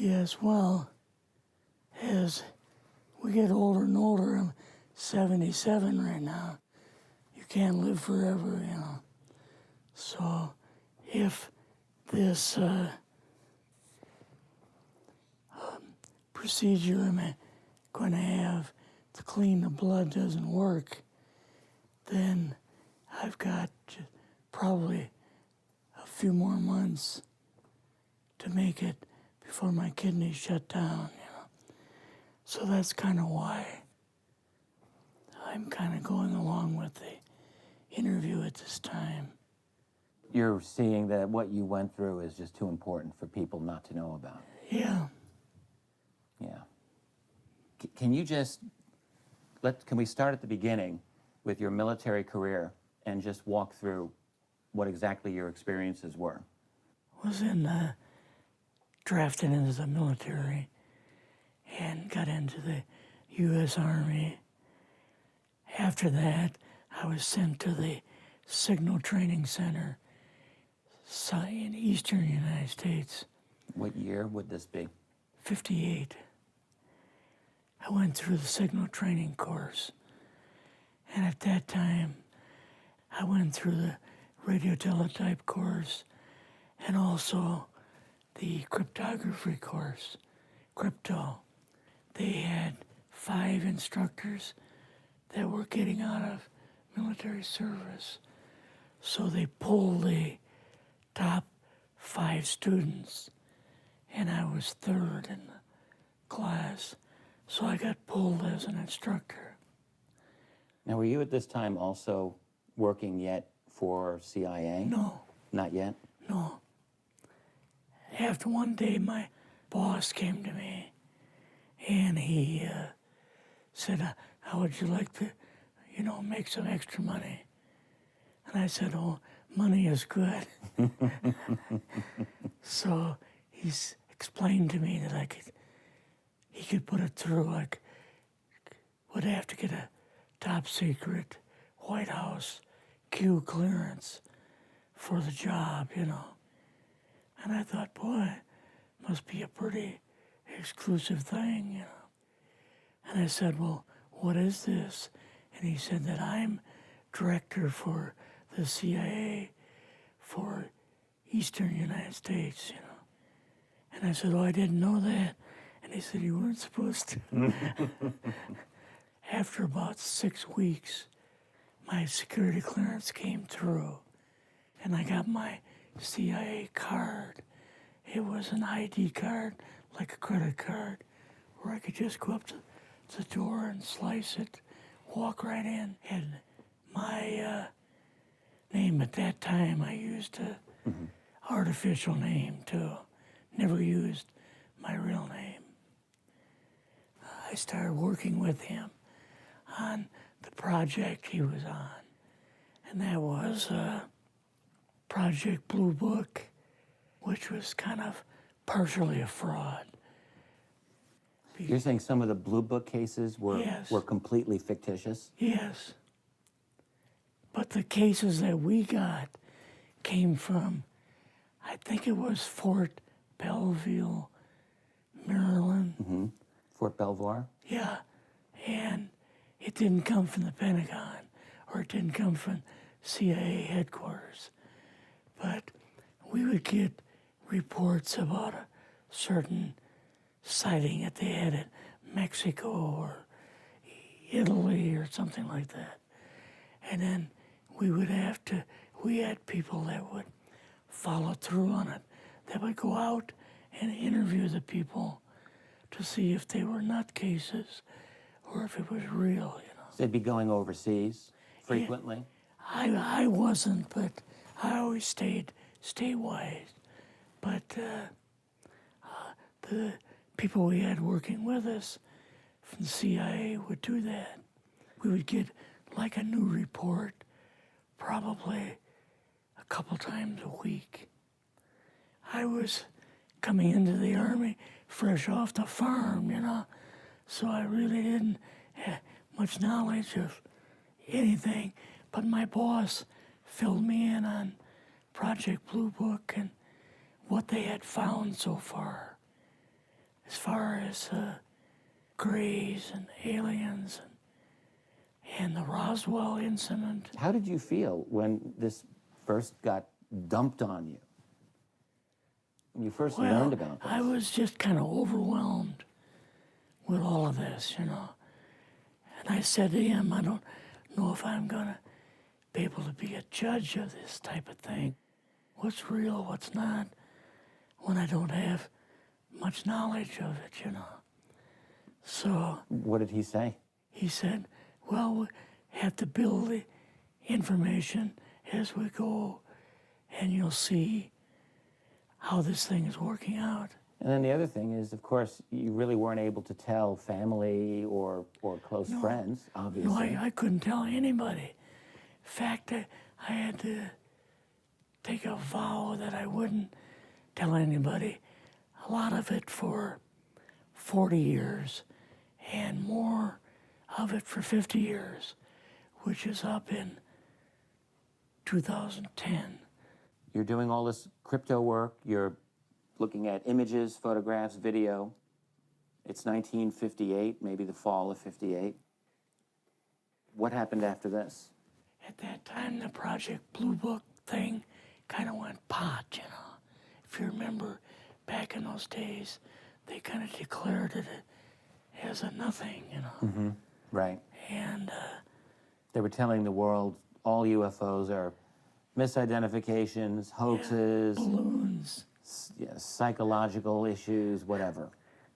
Yes, well, as we get older and older, I'm 77 right now. You can't live forever, you know. So if this procedure I'm going to have to clean the blood doesn't work, then I've got probably a few more months to make it before my kidneys shut down, you know. So that's kind of why I'm kind of going along with the interview at this time. You're seeing that what you went through is just too important for people not to know about. Yeah. Yeah. Can you just, can we start at the beginning with your military career and just walk through what exactly your experiences were? Was drafted into the military and got into the U.S. Army. After that, I was sent to the Signal Training Center in eastern United States. What year would this be? 58. I went through the signal training course. And at that time, I went through the radio teletype course and also the cryptography course, crypto. They had 5 instructors that were getting out of military service. So they pulled the top 5 students, and I was 3rd in the class. So I got pulled as an instructor. Now, were you at this time also working yet for CIA? No. Not yet? No. After one day, my boss came to me, and he said, how would you like to, make some extra money? And I said, oh, money is good. So he's explained to me that he could put it through, would have to get a top secret White House Q clearance for the job, And I thought, boy, must be a pretty exclusive thing, And I said, well, what is this? And he said that I'm director for the CIA for Eastern United States, And I said, oh, I didn't know that. And he said, you weren't supposed to. After about 6 weeks, my security clearance came through, and I got my CIA card. It was an ID card, like a credit card, where I could just go up to the door and slice it, walk right in. And my name at that time, I used a artificial name too. Never used my real name. I started working with him on the project he was on, and that was Project Blue Book, which was kind of partially a fraud. You're saying some of the Blue Book cases were, Yes. were completely fictitious? Yes. But the cases that we got came from, I think it was Fort Belvoir, Maryland. Fort Belvoir? Yeah, and it didn't come from the Pentagon, or it didn't come from CIA headquarters. But we would get reports about a certain sighting that they had in Mexico or Italy or something like that. And then we had people that would follow through on it, that would go out and interview the people to see if they were nutcases or if it was real, So they'd be going overseas frequently? I wasn't, but I always stayed statewide. But the people we had working with us from the CIA would do that. We would get like a new report probably a couple times a week. I was coming into the Army fresh off the farm, so I really didn't have much knowledge of anything, but my boss filled me in on Project Blue Book and what they had found so far. as far as Greys and aliens and the Roswell incident. How did you feel when this first got dumped on you? When you first learned about this? I was just kind of overwhelmed with all of this, you know. And I said to him, I don't know if I'm going to be able to be a judge of this type of thing. What's real, what's not, when I don't have much knowledge of it, you know. So... What did he say? He said, well, we have to build the information as we go, and you'll see how this thing is working out. And then the other thing is, of course, you really weren't able to tell family or close friends, obviously. No, I couldn't tell anybody. In fact, I had to take a vow that I wouldn't tell anybody. A lot of it for 40 years, and more of it for 50 years, which is up in 2010. You're doing all this crypto work. You're looking at images, photographs, video. It's 1958, maybe the fall of 58. What happened after this? At that time, the Project Blue Book thing kind of went pot, you know. If you remember, back in those days, they kind of declared it as a nothing, you know. Mm-hmm. Right. And they were telling the world all UFOs are misidentifications, hoaxes, balloons. Psychological issues, whatever.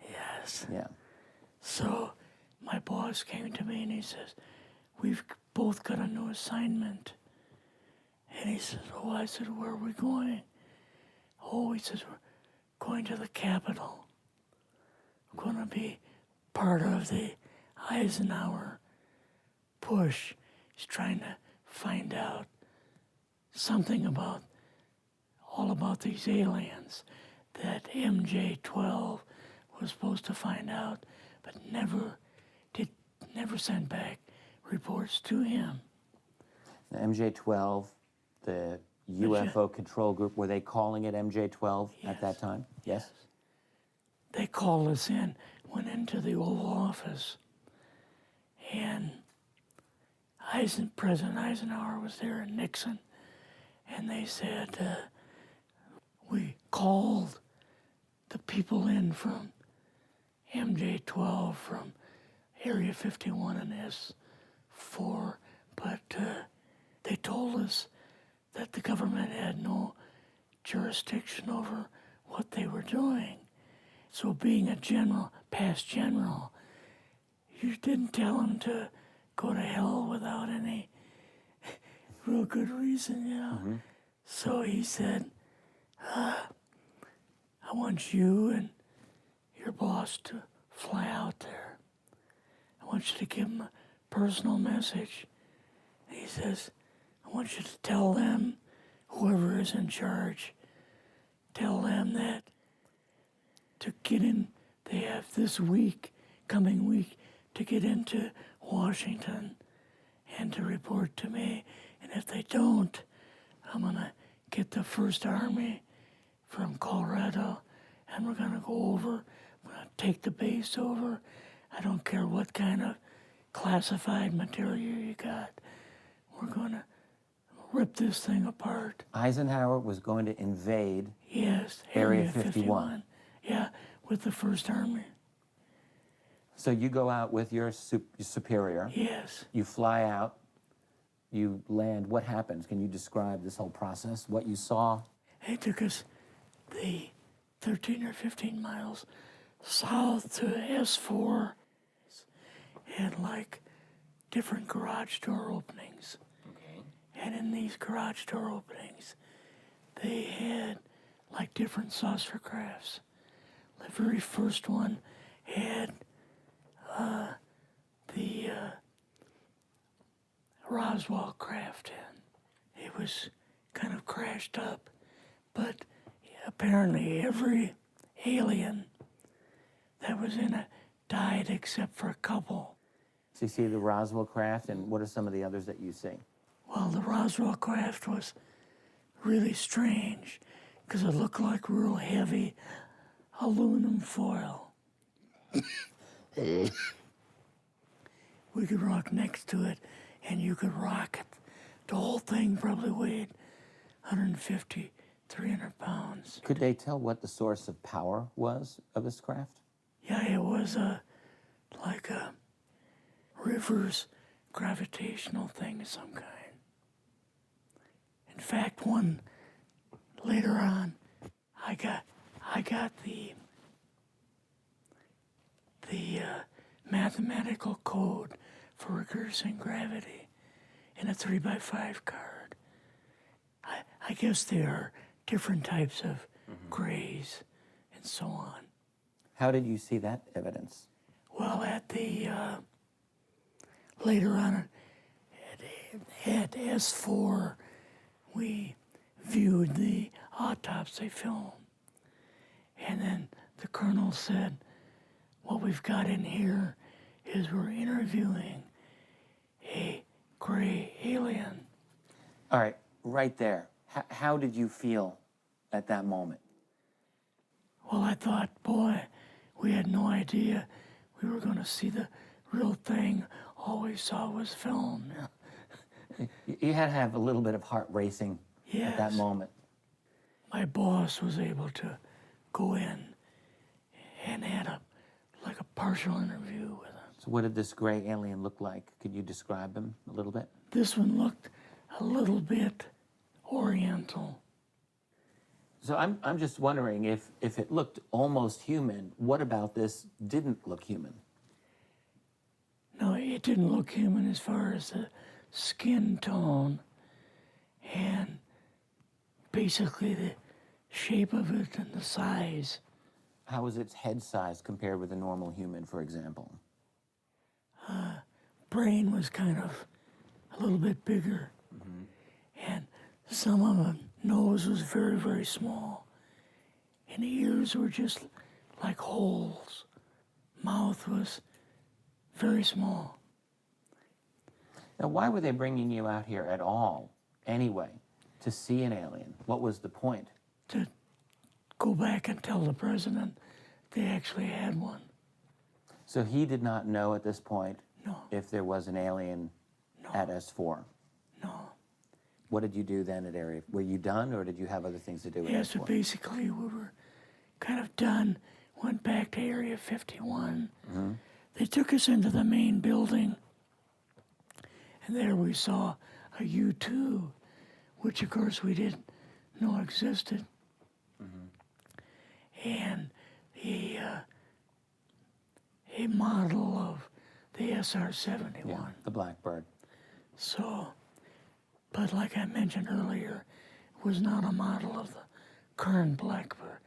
Yes. Yeah. So my boss came to me and he says, we've both got a new assignment. And he says, oh, I said, where are we going? Oh, he says, we're going to the Capitol. We're going to be part of the Eisenhower push. He's trying to find out something all about these aliens that MJ-12 was supposed to find out, but never sent back reports to him. The MJ-12, the UFO control group, were they calling it MJ-12 at that time? Yes. They called us in, went into the Oval Office, and President Eisenhower was there and Nixon, and they said, we called the people in from MJ-12 from Area 51 and S4, but they told us that the government had no jurisdiction over what they were doing. So being a past general, you didn't tell him to go to hell without any real good reason, you know. Mm-hmm. So he said, I want you and your boss to fly out there. I want you to give them a personal message. And he says, I want you to tell them, whoever is in charge, tell them that to get in, they have this coming week, to get into Washington and to report to me. And if they don't, I'm going to get the First Army from Colorado, and we're going to go over, we're going to take the base over. I don't care what kind of classified material you got. We're going to rip this thing apart. Eisenhower was going to invade Area 51. Yeah, with the First Army. So you go out with your superior. Yes. You fly out. You land. What happens? Can you describe this whole process, what you saw? They took us the 13 or 15 miles south to S4 and like different garage door openings. Okay. And in these garage door openings, they had like different saucer crafts. The very first one had the Roswell craft in. It was kind of crashed up, but apparently every alien that was in it died except for a couple. So you see the Roswell craft, and what are some of the others that you see? Well, the Roswell craft was really strange because it looked like real heavy aluminum foil. We could rock next to it, and you could rock it. The whole thing probably weighed 150, 300 pounds. Could they tell what the source of power was of this craft? Yeah, it was like a reverse gravitational thing of some kind. In fact, one later on, I got the mathematical code for reversing gravity in a 3x5 card. I guess there are different types of grays and so on. How did you see that evidence? Well, at the later on at S4, we viewed the autopsy film, and then the colonel said, "What we've got in here is we're interviewing a gray alien." All right, right there. How did you feel at that moment? Well, I thought, boy, we had no idea we were going to see the real thing. All we saw was film. You had to have a little bit of heart racing at that Yes. moment. My boss was able to go in and had like a partial interview with him. So what did this gray alien look like? Could you describe him a little bit? This one looked a little bit oriental. So I'm just wondering if it looked almost human, what about this didn't look human? No, it didn't look human as far as the skin tone and basically the shape of it and the size. How was its head size compared with a normal human, for example? Brain was kind of a little bit bigger. And some of the nose was very, very small. And the ears were just like holes. Mouth was very small. Now, why were they bringing you out here at all, anyway, to see an alien? What was the point? To go back and tell the president they actually had one. So he did not know at this point No, if there was an alien at S4. no. What did you do then at Area? Were you done, or did you have other things to do at Yeah, so S4? basically we were kind of done. Went back to Area 51. They took us into the main building, and there we saw a U-2, which of course we didn't know existed. And a model of the SR-71. Yeah, the Blackbird. So, but like I mentioned earlier, it was not a model of the current Blackbird,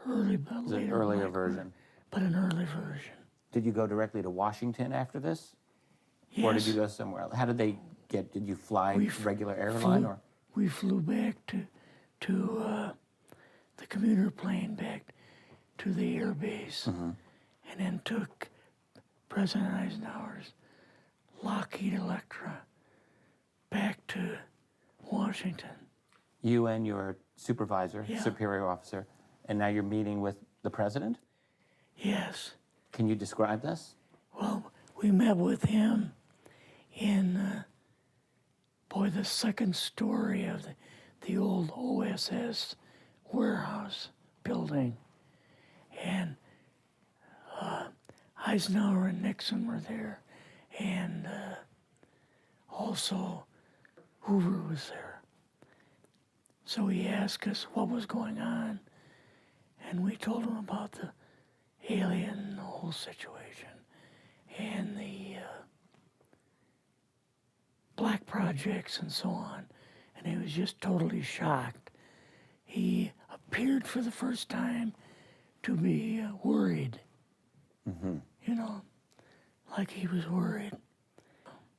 but It's later an earlier Blackbird, version. but an early version. Did you go directly to Washington after this? Yes. Or did you go somewhere else? How did they get, did you fly regular airline or? We flew back to the commuter plane back to the air base, and then took President Eisenhower's Lockheed Electra back to Washington. You and your supervisor, Yeah. superior officer, and now you're meeting with the president? Yes. Can you describe this? Well, we met with him in, the second story of the old OSS warehouse building. And Eisenhower and Nixon were there, and also Hoover was there. So he asked us what was going on, and we told him about the alien, the whole situation, and the black projects and so on. And he was just totally shocked. He appeared for the first time to be worried. You know, like he was worried.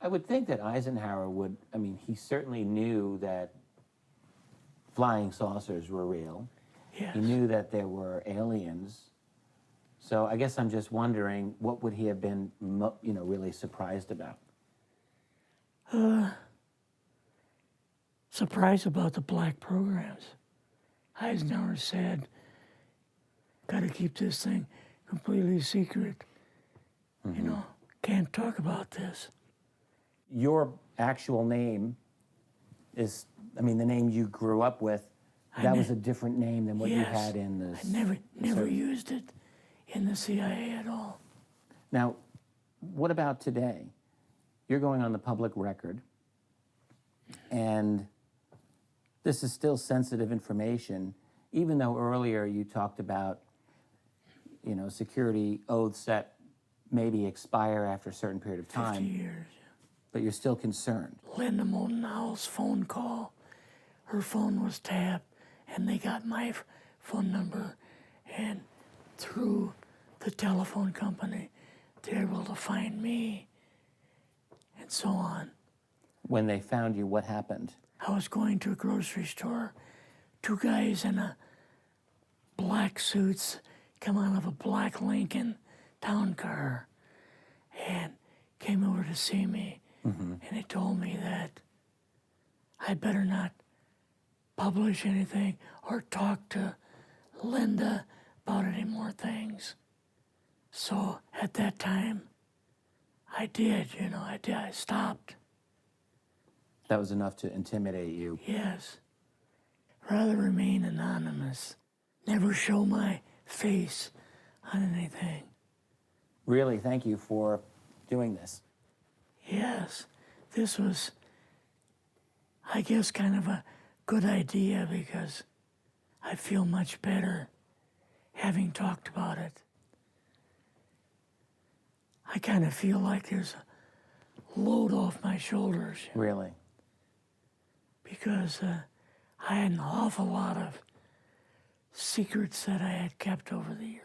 I would think that Eisenhower would, I mean, he certainly knew that flying saucers were real. Yes. He knew that there were aliens. So I guess I'm just wondering, what would he have been, really surprised about? Surprised about the black programs. Eisenhower said, got to keep this thing completely secret. You know, can't talk about this. Your actual name is, I mean, the name you grew up with, that was a different name than what you Yes. had in the... I never used it in the CIA at all. Now, what about today? You're going on the public record, and this is still sensitive information, even though earlier you talked about, you know, security oaths that maybe expire after a certain period of 50 time, years. but you're still concerned. Linda Motenau's phone call, her phone was tapped, and they got my phone number, and through the telephone company, they're able to find me, and so on. When they found you, what happened? I was going to a grocery store. Two guys in a black suits come out of a black Lincoln town car and came over to see me. And they told me that I better not publish anything or talk to Linda about any more things. So at that time, I did, you know, I stopped. That was enough to intimidate you. Yes. Rather remain anonymous. Never show my face on anything. Really, thank you for doing this. Yes, this was, I guess, kind of a good idea because I feel much better having talked about it. I kind of feel like there's a load off my shoulders Really? because I had an awful lot of secrets that I had kept over the years.